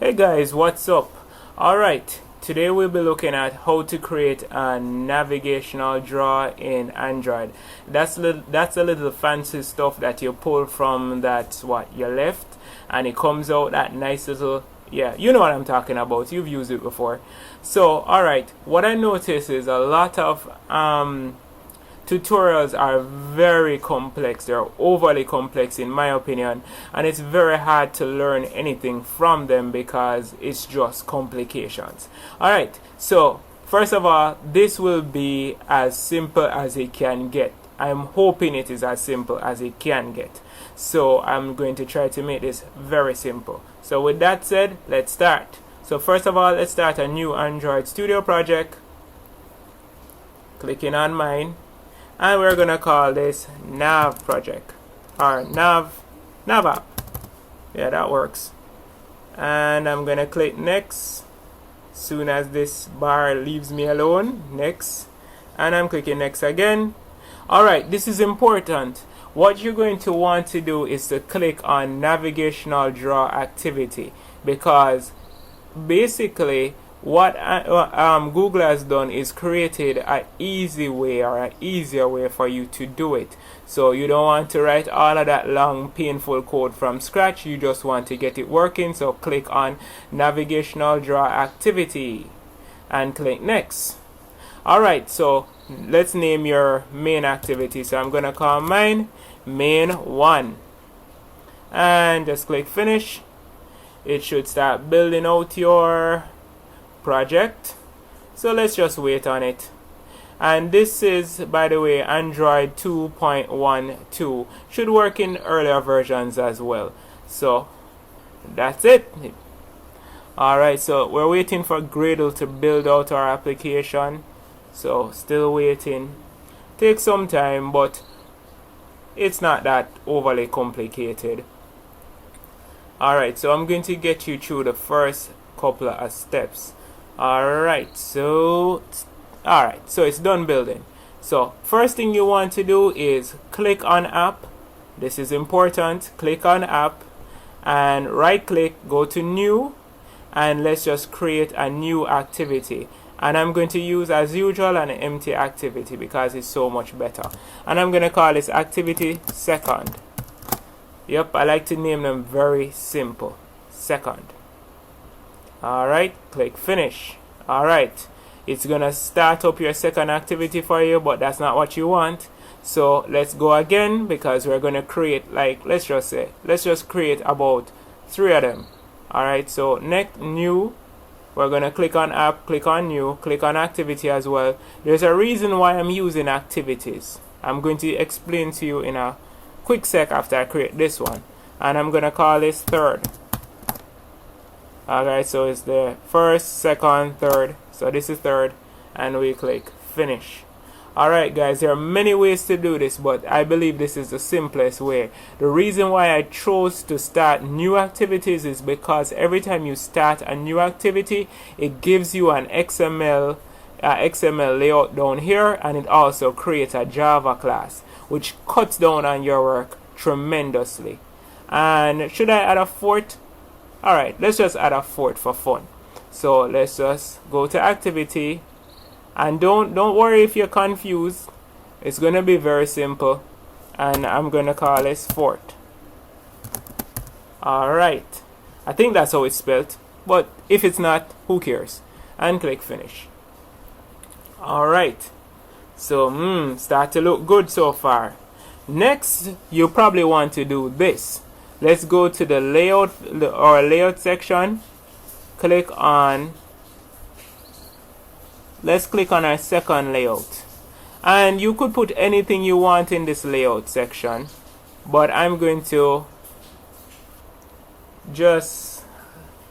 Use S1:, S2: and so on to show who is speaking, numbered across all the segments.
S1: Hey guys, what's up? Alright, today we'll be looking at how to create a navigational drawer in Android. That's a little fancy stuff that you pull from your left, and it comes out that nice little, yeah, you know what I'm talking about. You've used it before. So, alright, what I notice is a lot of tutorials are very complex. They're overly complex in my opinion, and it's very hard to learn anything from them because it's just complications. Alright, so first of all, this will be as simple as it can get. I'm hoping it is as simple as it can get. So I'm going to try to make this very simple. So with that said, let's start. So first of all, let's start a new Android Studio project. Clicking on mine. And we're gonna call this nav project or nav app. Yeah, that works. And I'm gonna click next soon as this bar leaves me alone. Next, and I'm clicking next again. Alright, this is important. What you're going to want to do is to click on navigational drawer activity, because basically what Google has done is created an easy way or an easier way for you to do it. So you don't want to write all of that long painful code from scratch. You just want to get it working. So click on navigational drawer activity and click next. Alright, so let's name your main activity. So I'm going to call mine main 1 and just click finish. It should start building out your project, so let's just wait on it. And this is, by the way, Android 2.12. Should work in earlier versions as well. So that's it. Alright, so we're waiting for Gradle to build out our application. So still waiting. Takes some time, but it's not that overly complicated. Alright, so I'm going to get you through the first couple of steps. Alright, so it's done building. So first thing you want to do is click on app. This is important. Click on app and right click, go to new, and let's just create a new activity. And I'm going to use, as usual, an empty activity because it's so much better. And I'm going to call this activity second. Yep, I like to name them very simple. Second. Alright, click finish. Alright, it's gonna start up your second activity for you, but that's not what you want. So let's go again, because we're gonna create, like, let's just create about 3 of them. Alright, so next, new, we're gonna click on app, click on new, click on activity as well. There's a reason why I'm using activities. I'm going to explain to you in a quick sec after I create this one. And I'm gonna call this third. Alright, so it's the first, second, third. So this is third, and we click finish. Alright guys, there are many ways to do this, but I believe this is the simplest way. The reason why I chose to start new activities is because every time you start a new activity, it gives you an XML layout down here, and it also creates a Java class, which cuts down on your work tremendously. And should I add a fourth? Alright, let's just add a fourth for fun. So let's just go to activity, and don't worry if you're confused. It's gonna be very simple, and I'm gonna call this fourth. Alright, I think that's how it's spelled, but if it's not, who cares? And click finish. Alright, so start to look good so far. Next, you probably want to do this. Let's go to the layout section. Let's click on our second layout. And you could put anything you want in this layout section, but I'm going to just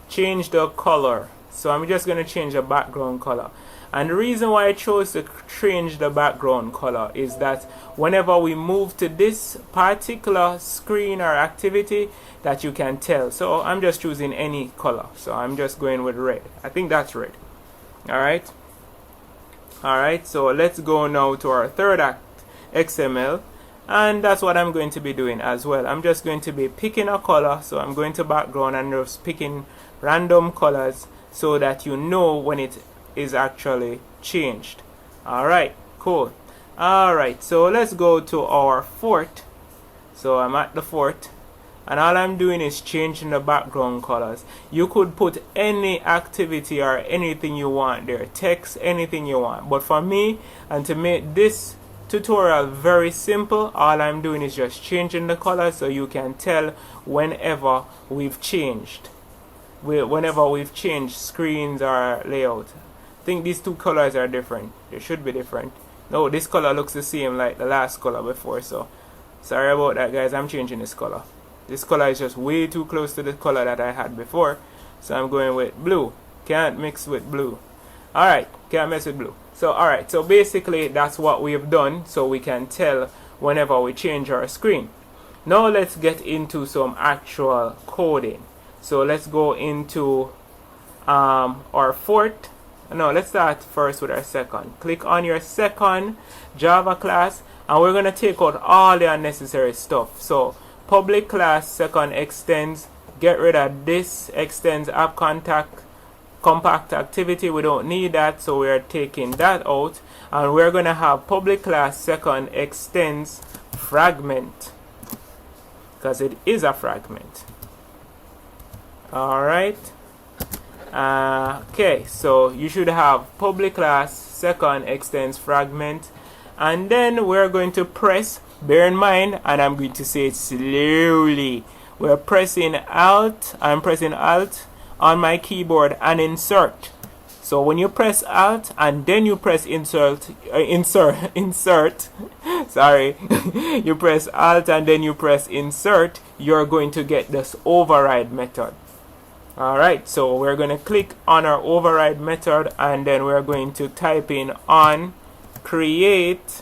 S1: change the color. So I'm just going to change the background color. And the reason why I chose to change the background color is that whenever we move to this particular screen or activity, that you can tell. So I'm just choosing any color. So I'm just going with red. I think that's red. Alright. Alright, so let's go now to our third XML. And that's what I'm going to be doing as well. I'm just going to be picking a color. So I'm going to background and just picking random colors so that you know when it is actually changed. Alright, cool. Alright, so let's go to our fort. So I'm at the fort, and all I'm doing is changing the background colors. You could put any activity or anything you want there, text, anything you want. But for me, and to make this tutorial very simple, all I'm doing is just changing the colors so you can tell whenever we've changed. Whenever we've changed screens or layout. I think these two colors are different. They should be different. No, this color looks the same like the last color before, so sorry about that, guys. I'm changing this color. This color is just way too close to the color that I had before, so I'm going with blue. Can't mix with blue. Alright, can't mess with blue. So alright, so basically that's what we've done, so we can tell whenever we change our screen. Now let's get into some actual coding. So let's go into our fort. No, let's start first with our second. Click on your second Java class, and we're going to take out all the unnecessary stuff. So public class second extends, get rid of this extends app compact activity. We don't need that, so we are taking that out, and we're going to have public class second extends fragment, because it is a fragment. Alright. Okay, so you should have public class second extends fragment, and then we're going to press, bear in mind, and I'm going to say it slowly, we're pressing alt, I'm pressing alt on my keyboard and insert. So when you press alt and then you press insert, sorry, you press alt and then you press insert, you're going to get this override method. Alright, so we're going to click on our override method, and then we're going to type in on create.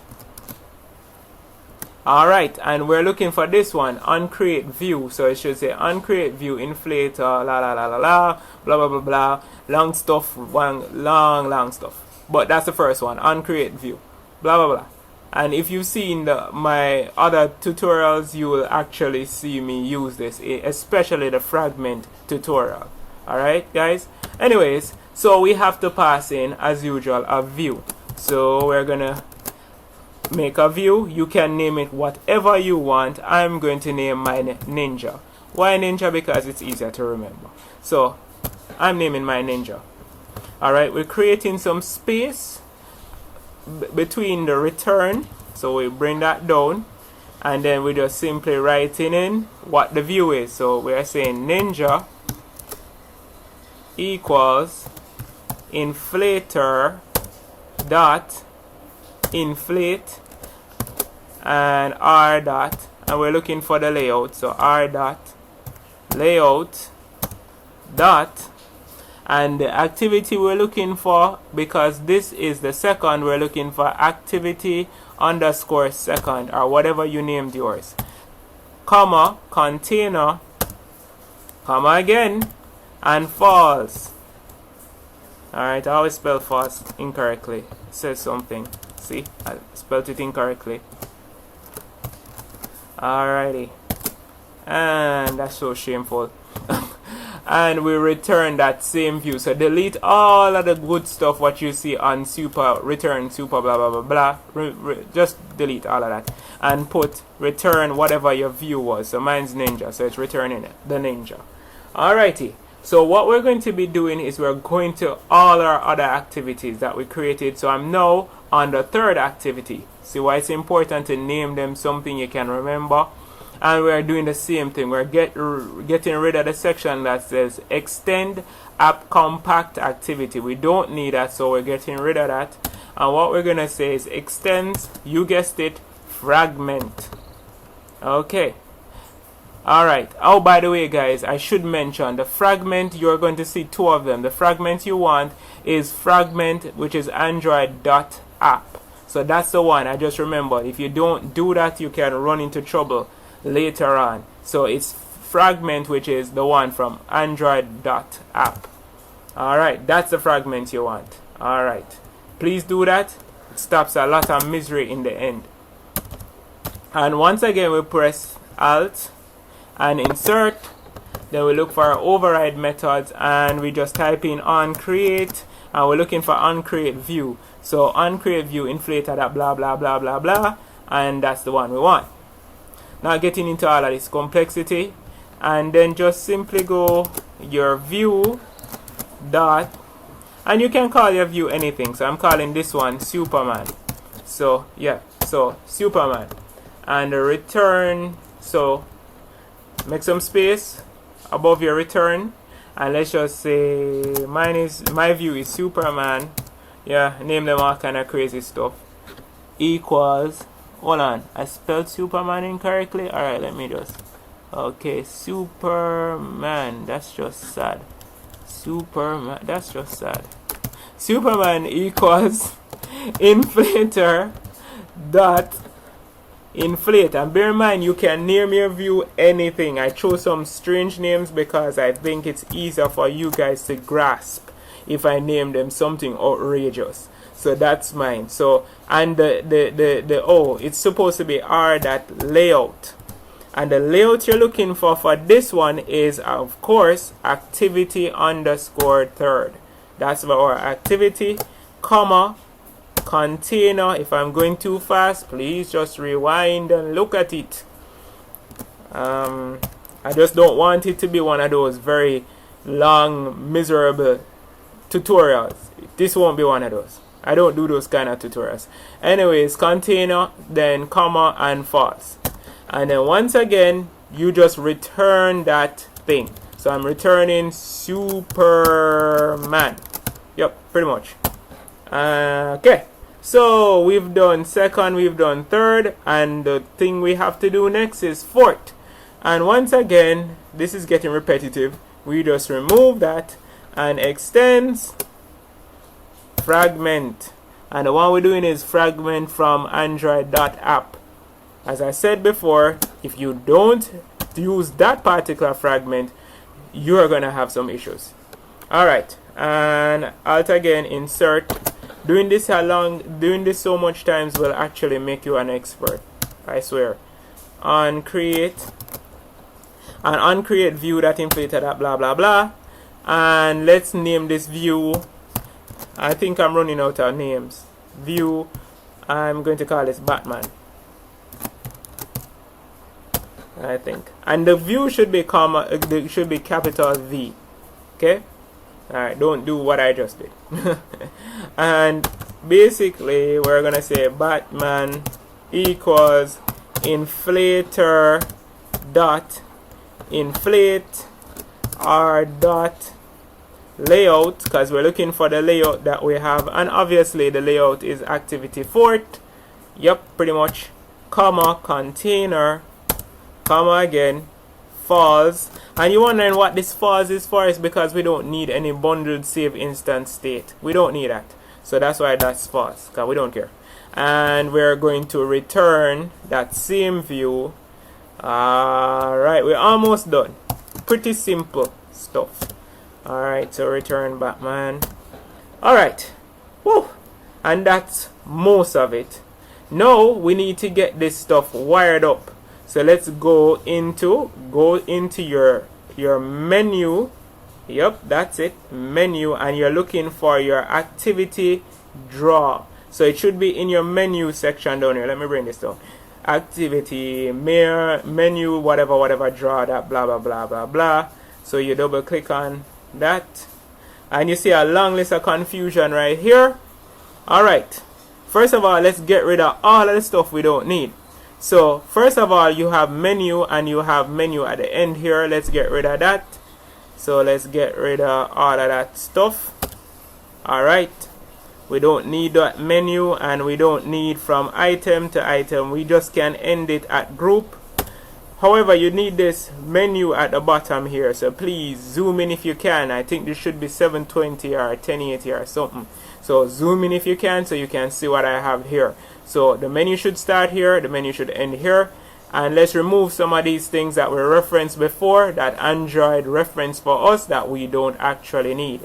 S1: Alright, and we're looking for this one, on create view. So it should say on create view inflator, la la la la la, blah blah blah blah, long stuff, long stuff. But that's the first one, on create view, blah blah blah. And if you've seen my other tutorials, you will actually see me use this, especially the fragment tutorial. Alright, guys? Anyways, so we have to pass in, as usual, a view. So we're gonna make a view. You can name it whatever you want. I'm going to name mine Ninja. Why Ninja? Because it's easier to remember. So I'm naming mine Ninja. Alright, we're creating some space between the return, so we bring that down, and then we just simply writing in what the view is. So we are saying Ninja equals inflator dot inflate and r dot, and we're looking for the layout, so r dot layout dot, and the activity we're looking for, because this is the second, we're looking for activity underscore second, or whatever you named yours, comma container, comma again, and false. Alright, I always spell false incorrectly. It says something. See, I spelled it incorrectly. Alrighty, and that's so shameful. And we return that same view. So delete all of the good stuff what you see on super, return super blah blah blah blah. Just delete all of that and put return whatever your view was. So mine's Ninja, so it's returning the Ninja. Alrighty, so what we're going to be doing is we're going to all our other activities that we created. So I'm now on the third activity. See why it's important to name them something you can remember. And we're doing the same thing. We're getting rid of the section that says extend app compact activity. We don't need that, so we're getting rid of that. And what we're gonna say is extends, you guessed it, fragment. Okay. Alright. Oh, by the way, guys, I should mention the fragment, you're going to see two of them. The fragment you want is fragment, which is Android.app. So that's the one. I just remembered. If you don't do that, you can run into trouble later on. So it's fragment, which is the one from Android.app. Alright, that's the fragment you want. Alright, please do that. It stops a lot of misery in the end. And once again we press Alt and insert. Then we look for our override methods and we just type in onCreate, and we're looking for onCreate view. So onCreate view inflated at blah blah blah blah blah, and that's the one we want. Now getting into all of this complexity, and then just simply go your view dot, and you can call your view anything. So I'm calling this one Superman. So yeah, so Superman, and return. So make some space above your return, and let's just say my view is Superman. Yeah, name them all kind of crazy stuff. Equals, hold on, I spelled Superman incorrectly. Alright, let me just, okay, Superman, that's just sad. Superman, that's just sad. Superman equals inflator dot inflate, and bear in mind you can name your view anything. I chose some strange names because I think it's easier for you guys to grasp if I name them something outrageous. So that's mine. So, and the O, it's supposed to be R dot layout, and the layout you're looking for this one is of course activity underscore third. That's our activity, comma container. If I'm going too fast, please just rewind and look at it. I just don't want it to be one of those very long miserable tutorials. This won't be one of those. I don't do those kind of tutorials. Anyways, container, then comma and false, and then once again you just return that thing. So I'm returning Superman. Yep, pretty much. Okay, so we've done second, we've done third, and the thing we have to do next is fourth. And once again, this is getting repetitive. We just remove that and extends fragment, and the one we're doing is fragment from Android.app. As I said before, if you don't use that particular fragment, you're gonna have some issues. Alright, and Alt again, insert. Doing this so much times will actually make you an expert, I swear. On create, and on create view that inflated at blah blah blah, and let's name this view. I think I'm running out of names. View, I'm going to call this Batman, I think, and the view should be capital V. Okay. Alright, don't do what I just did. And basically we're gonna say Batman equals inflator dot inflate r dot layout, because we're looking for the layout that we have, and obviously the layout is activity fourth. Yep, pretty much. Comma container, comma again, false. And you're wondering what this false is for, is because we don't need any bundled save instance state. We don't need that, so that's why that's false, because we don't care. And we're going to return that same view. Alright, we're almost done. Pretty simple stuff. Alright, so return Batman. Alright, woo, and that's most of it. Now we need to get this stuff wired up. So let's go into your menu. Yep, that's it, menu, and you're looking for your activity drawer. So it should be in your menu section down here. Let me bring this down. Activity menu whatever drawer, that blah blah blah blah blah. So you double click on that, and you see a long list of confusion right here. Alright, first of all, let's get rid of all of the stuff we don't need. So first of all, you have menu, and you have menu at the end here. Let's get rid of that. So let's get rid of all of that stuff. Alright, we don't need that menu, and we don't need from item to item. We just can end it at group. However, you need this menu at the bottom here, so please zoom in if you can. I think this should be 720 or 1080 or something. So zoom in if you can, so you can see what I have here. So the menu should start here, the menu should end here. And let's remove some of these things that were referenced before, that Android referenced for us, that we don't actually need.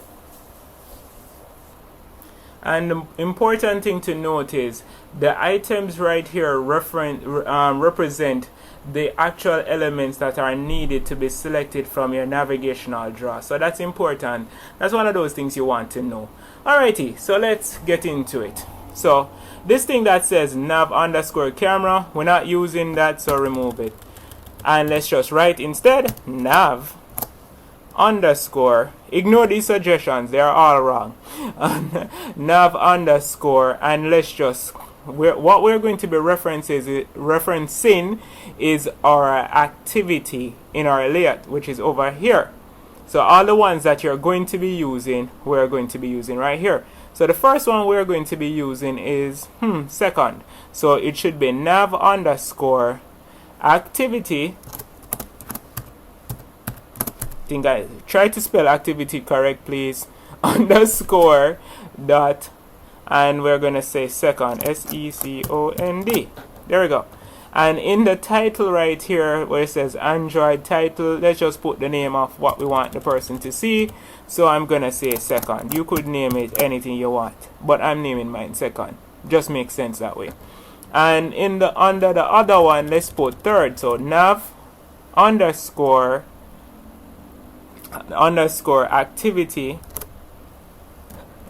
S1: And the important thing to note is the items right here represent the actual elements that are needed to be selected from your navigational drawer. So that's important. That's one of those things you want to know. Alrighty, so let's get into it. So this thing that says nav underscore camera, we're not using that, so remove it. And let's just write instead nav underscore, ignore these suggestions, they are all wrong. Nav underscore, and let's just, what we're going to be referencing is our activity in our layout, which is over here. So all the ones that you're going to be using, we're going to be using right here. So the first one we're going to be using is second. So it should be nav underscore activity. I think I try to spell activity correct, please. Underscore dot, and we're gonna say second, second. There we go. And in the title right here where it says Android title, let's just put the name of what we want the person to see. So I'm gonna say second. You could name it anything you want, but I'm naming mine second. Just makes sense that way. And in the under the other one, let's put third. So nav underscore activity.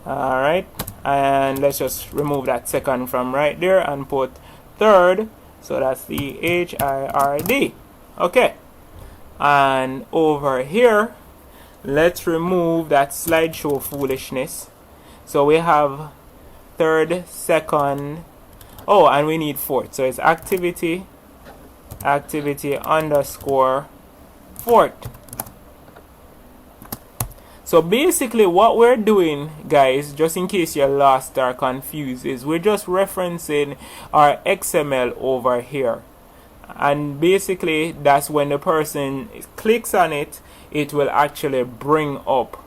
S1: Alright, and let's just remove that second from right there and put third. So that's the HIRD. Okay, and over here let's remove that slideshow foolishness. So we have third, second, oh, and we need fourth. So it's activity underscore fourth. So basically what we're doing, guys, just in case you're lost or confused, is we're just referencing our XML over here. And basically that's when the person clicks on it, it will actually bring up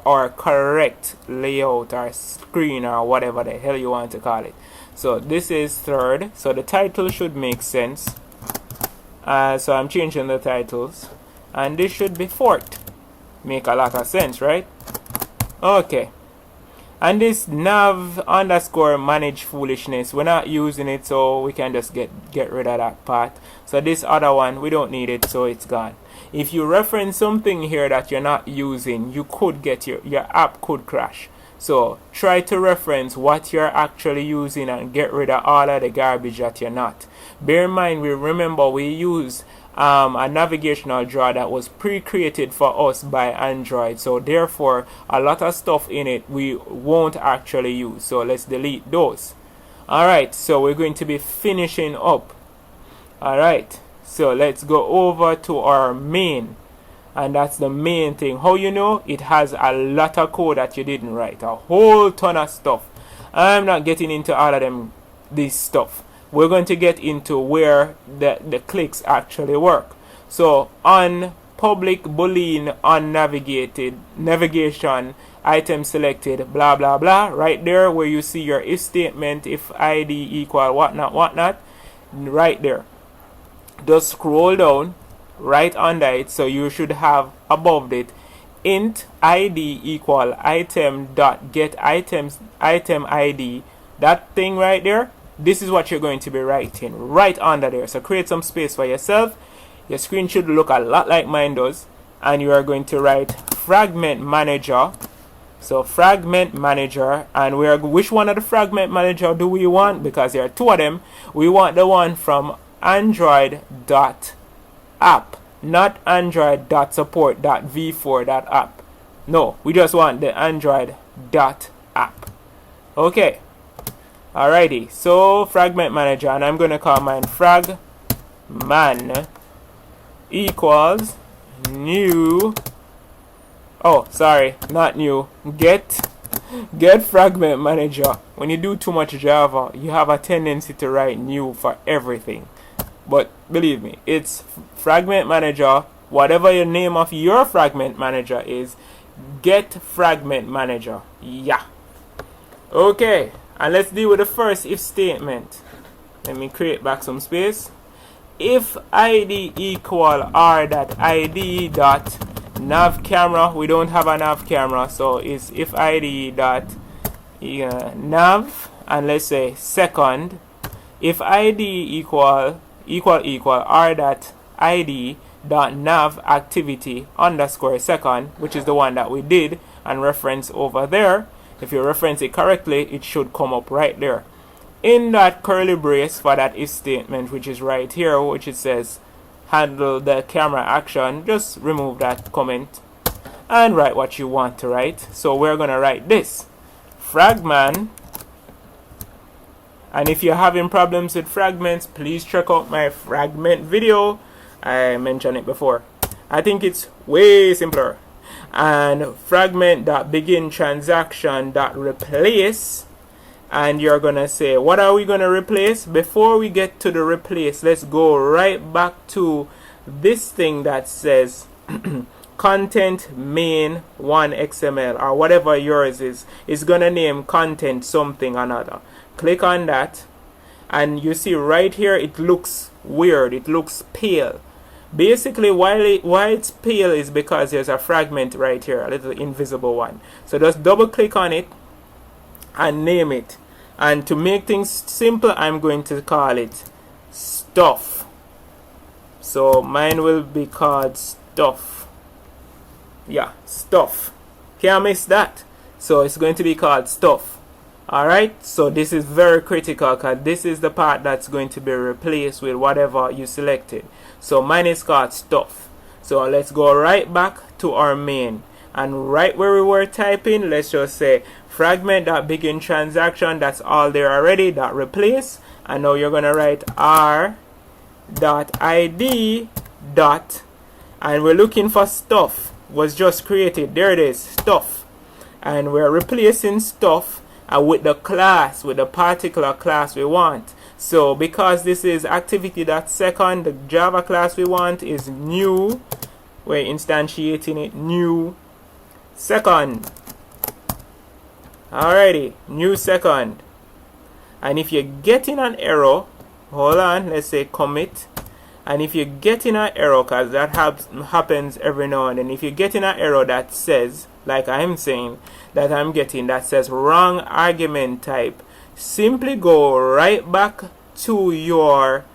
S1: our correct layout or screen or whatever the hell you want to call it. So this is third, so the title should make sense. So I'm changing the titles, and this should be fourth. Make a lot of sense, right? Okay, and this nav underscore manage foolishness, we're not using it, so we can just get rid of that part. So this other one, we don't need it, so it's gone. If you reference something here that you're not using, you could get your app could crash. So try to reference what you're actually using and get rid of all of the garbage that you're not. Bear in mind, remember we use a navigational drawer that was pre-created for us by Android, so therefore a lot of stuff in it we won't actually use, so let's delete those. Alright, so we're going to be finishing up. Alright, so let's go over to our main, and that's the main thing. How you know? It has a lot of code that you didn't write, a whole ton of stuff. I'm not getting into all of this stuff. We're going to get into where the clicks actually work. So on public boolean unnavigated navigation item selected blah blah blah, right there where you see your if statement, if id equal whatnot, right there. Just scroll down right under it, so you should have above it int id equal item dot get items item id. That thing right there, this is what you're going to be writing right under there. So create some space for yourself. Your screen should look a lot like mine does, and you are going to write Fragment Manager. So Fragment Manager, and which one of the Fragment Manager do we want? Because there are two of them. We want the one from Android.app, not Android.support.v4.app. No, we just want the Android.app. Okay. Alrighty, so Fragment Manager, and I'm gonna call mine fragman equals new, oh sorry, not new, get Fragment Manager. When you do too much Java, you have a tendency to write new for everything, but believe me, it's Fragment Manager. Whatever your name of your Fragment Manager is, get Fragment Manager. Yeah. Okay, and let's deal with the first if statement. Let me create back some space. If id equal r.id dot nav camera, we don't have a nav camera, so it's if id dot nav, and let's say second. If id equal r dot id dot nav activity underscore second, which is the one that we did and reference over there, if you reference it correctly, it should come up right there. In that curly brace for that if statement, which is right here, which it says handle the camera action, just remove that comment and write what you want to write. So we're going to write this fragment. And if you're having problems with fragments, please check out my fragment video. I mentioned it before. I think it's way simpler. And fragment.begin transaction.replace, and you're gonna say, what are we gonna replace? Before we get to the replace, let's go right back to this thing that says content main 1 XML, or whatever yours is. It's gonna name content something another. Click on that, and you see right here it looks weird, it looks pale. Basically why it's pale is because there's a fragment right here, a little invisible one. So just double click on it and name it. And to make things simple, I'm going to call it stuff. So mine will be called stuff. Yeah, stuff. Can't miss that. So it's going to be called stuff. Alright, so this is very critical because this is the part that's going to be replaced with whatever you selected. So mine is called stuff. So let's go right back to our main. And right where we were typing, let's just say fragment.begin transaction. That's all there already. Dot replace. And now you're going to write r.id dot. And we're looking for stuff. Was just created. There it is. Stuff. And we're replacing stuff with the class, with the particular class we want. So because this is activity.second, the Java class we want is new. We're instantiating it new second. Alrighty, new second. And if you're getting an error, hold on, let's say commit. And if you're getting an error, because that happens every now and then, if you're getting an error that says, like I'm saying, that I'm getting, that says wrong argument type, simply go right back to your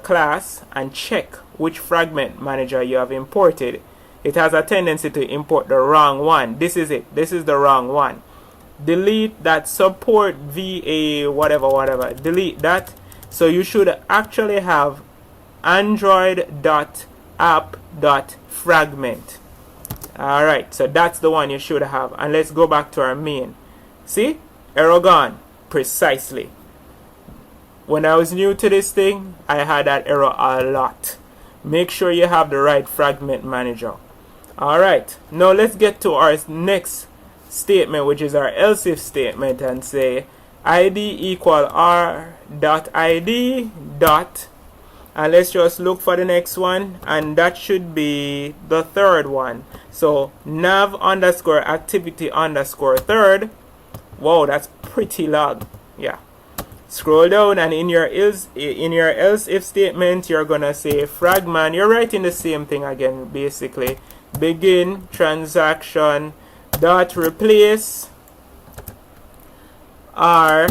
S1: class and check which fragment manager you have imported. It has a tendency to import the wrong one. This is it. This is the wrong one. Delete that support VA whatever. Delete that. So you should actually have android.app.fragment. Alright, so that's the one you should have. And let's go back to our main. See? Error gone. Precisely. When I was new to this thing, I had that error a lot. Make sure you have the right fragment manager. Alright, now let's get to our next statement, which is our else if statement, and say id equal r.id dot, and let's just look for the next one, and that should be the third one. So nav underscore activity underscore third. Wow, that's pretty long. Yeah. Scroll down, and in your else if statement, you're gonna say fragment. You're writing the same thing again, basically. Begin transaction dot replace r.id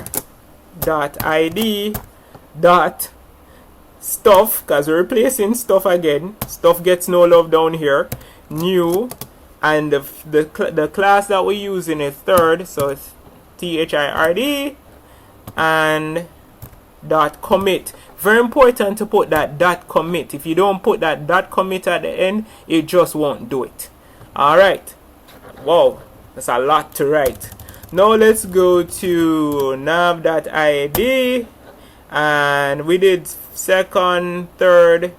S1: dot stuff, because we're replacing stuff again. Stuff gets no love down here. New, and the class that we're using is third, so it's third, and dot commit. Very important to put that dot commit. If you don't put that dot commit at the end, it just won't do it. Alright. Wow, that's a lot to write. Now let's go to nav.id, and we did second, third.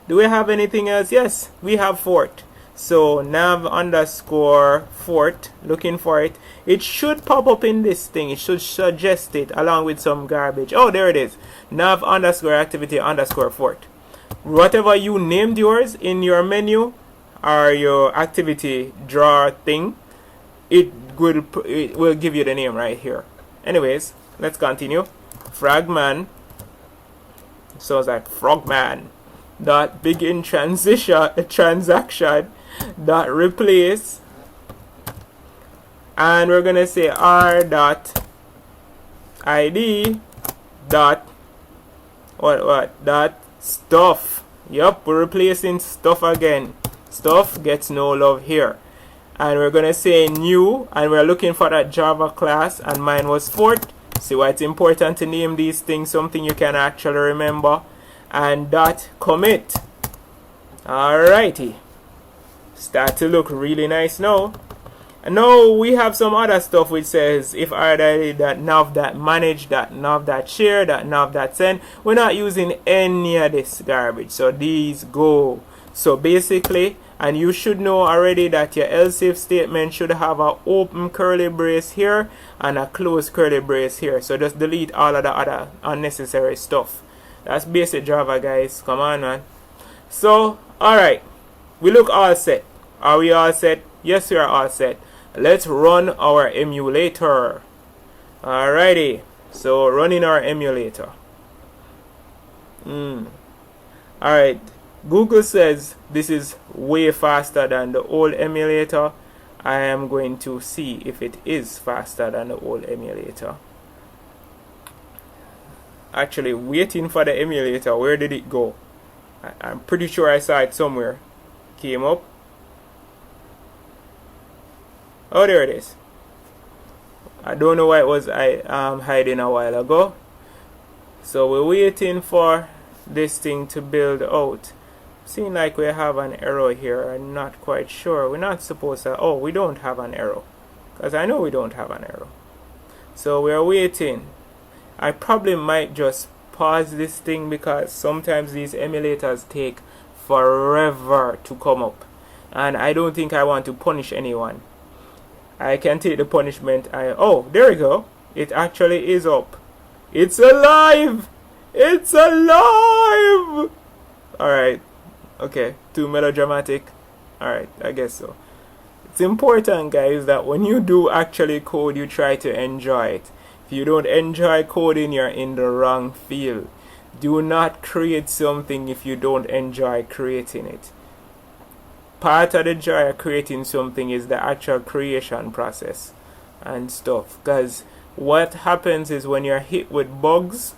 S1: Do we have anything else? Yes, we have fourth. So nav underscore fourth, looking for it. It should pop up in this thing. It should suggest it along with some garbage. Oh, there it is. Nav underscore activity underscore fourth. Whatever you named yours in your menu or your activity drawer thing, it will give you the name right here. Anyways, let's continue. Fragment. So it's like frogman dot begin transaction dot replace, and we're gonna say r dot id dot dot stuff. Yup, we're replacing stuff again. Stuff gets no love here. And we're gonna say new, and we're looking for that Java class, and mine was Fort. See why it's important to name these things something you can actually remember. And dot commit. Alrighty, start to look really nice now. And now we have some other stuff which says if .nav.manage.nav.share.nav.send. We're not using any of this garbage, so these go. So basically, and you should know already that your else if statement should have an open curly brace here and a closed curly brace here. So just delete all of the other unnecessary stuff. That's basic Java, guys. Come on, man. So alright, we look all set. Are we all set? Yes, we are all set. Let's run our emulator. Alrighty, so running our emulator. Alright, Google says this is way faster than the old emulator. I am going to see if it is faster than the old emulator. Actually, waiting for the emulator. Where did it go? I'm pretty sure I saw it somewhere. Came up. Oh, there it is. I don't know why it was hiding a while ago. So we're waiting for this thing to build out. Seems like we have an error here. I'm not quite sure. We're not supposed to. Oh, we don't have an error. Because I know we don't have an error. So we're waiting. I probably might just pause this thing because sometimes these emulators take forever to come up. And I don't think I want to punish anyone. I can take the punishment. Oh, there we go. It actually is up. It's alive! It's alive! Alright. Okay. Too melodramatic. Alright, I guess so. It's important, guys, that when you do actually code, you try to enjoy it. If you don't enjoy coding, you're in the wrong field. Do not create something if you don't enjoy creating it. Part of the joy of creating something is the actual creation process and stuff. Because what happens is when you're hit with bugs,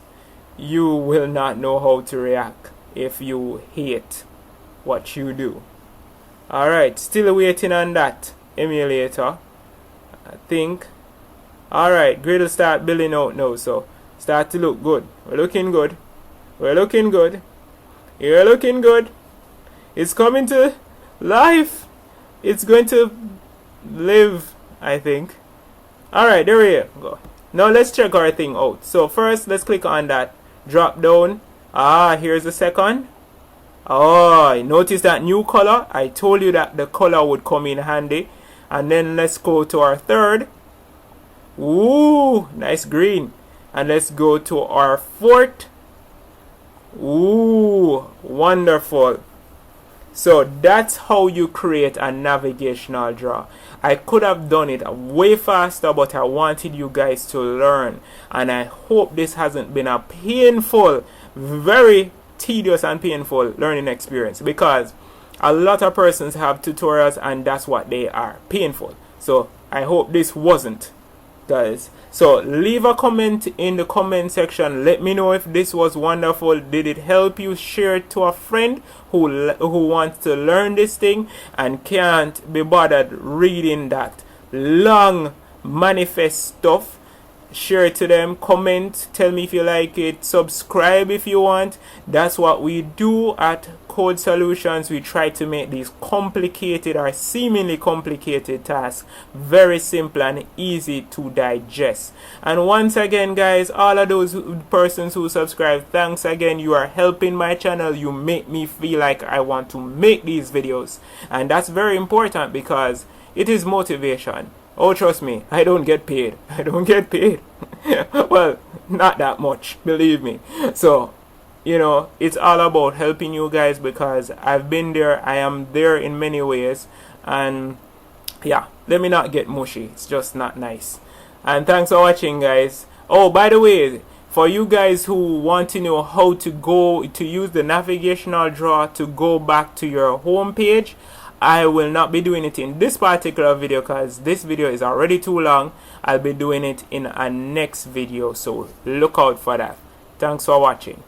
S1: you will not know how to react if you hate what you do. Alright, still waiting on that emulator, I think. Alright, grid will start building out now, so start to look good. We're looking good. We're looking good. You're looking good. It's coming to life. It's going to live, I think. Alright, there we go. Now let's check our thing out. So first, let's click on that drop down. Here's the second. Oh, notice that new color. I told you that the color would come in handy. And then let's go to our third. Ooh, nice green. And let's go to our fourth. Ooh, wonderful. So that's how you create a navigational drawer. I could have done it way faster, but I wanted you guys to learn. And I hope this hasn't been a painful, very tedious and painful learning experience, because a lot of persons have tutorials and that's what they are, painful. So I hope this wasn't, guys. So leave a comment in the comment section. Let me know if this was wonderful. Did it help you? Share it to a friend who wants to learn this thing and can't be bothered reading that long manifest stuff. Share it to them, comment, tell me if you like it, subscribe if you want. That's what we do at Code Solutions. We try to make these complicated or seemingly complicated tasks very simple and easy to digest. And once again, guys, all of those persons who subscribe, thanks again. You are helping my channel. You make me feel like I want to make these videos, and that's very important because it is motivation. Oh, trust me, I don't get paid. I don't get paid. Well, not that much, believe me. So, you know, it's all about helping you guys because I've been there. I am there in many ways. And yeah, let me not get mushy. It's just not nice. And thanks for watching, guys. Oh, by the way, for you guys who want to know how to go to use the navigational drawer to go back to your home page, I will not be doing it in this particular video because this video is already too long. I'll be doing it in a next video, so look out for that. Thanks for watching.